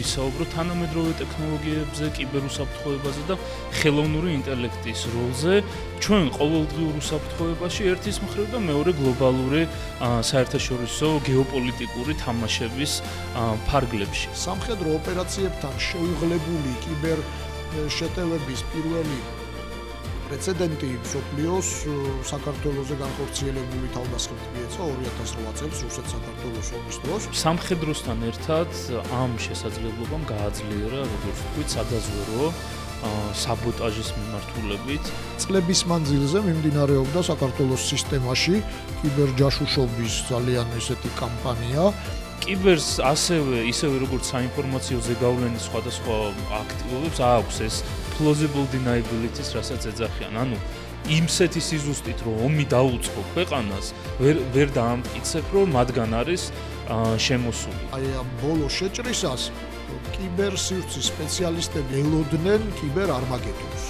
ვისაუბროთ თანამედროვე ტექნოლოგიებზე, კიბერუსაფრთხოებაზე და ხელოვნური ინტელექტის როლზე ჩვენ ყოველდღიურ უსაფრთხოებაში ერთის მხრივ და მეორე გლობალური საერთაშორისო გეოპოლიტიკური თამაშების ფარგლებში. სამხედრო ოპერაციებთან შეუღლებული კიბერ შეტევების პირველი პრეცედენტი მსოფლიოს საქართველოზე განხორციელებული თავდასხმით მიეცა 2008 წელს რუსეთ-საქართველოს ომის დროს. სამხედროსთან ერთად ამ შესაძლებლობამ გააძლიერა, როგორც ვთქვით, სადაზვერვო საბოტაჟის მიმართულებით. წლების მანძილზე მიმდინარეობდა საქართველოს სისტემაში კიბერჯაშუშობის ძალიან ესეთი კამპანია. კიბერს ისევე როგორც საინფორმაციო ზეგავლენის სხვადასხვა აქტივობებს აქვს ეს plausible deniability-ს, რასაც ეძახიან. ანუ იმსეთი სიზუსტით, რომ ომი დაუწყო ქვეყანას, ვერ დაამტკიცებ, რომ მათგან არის შემოსული. აი ამ ბოლო შეჭრისას კიბერსივრცის სპეციალისტები ელოდნენ კიბერ არმაგედონს.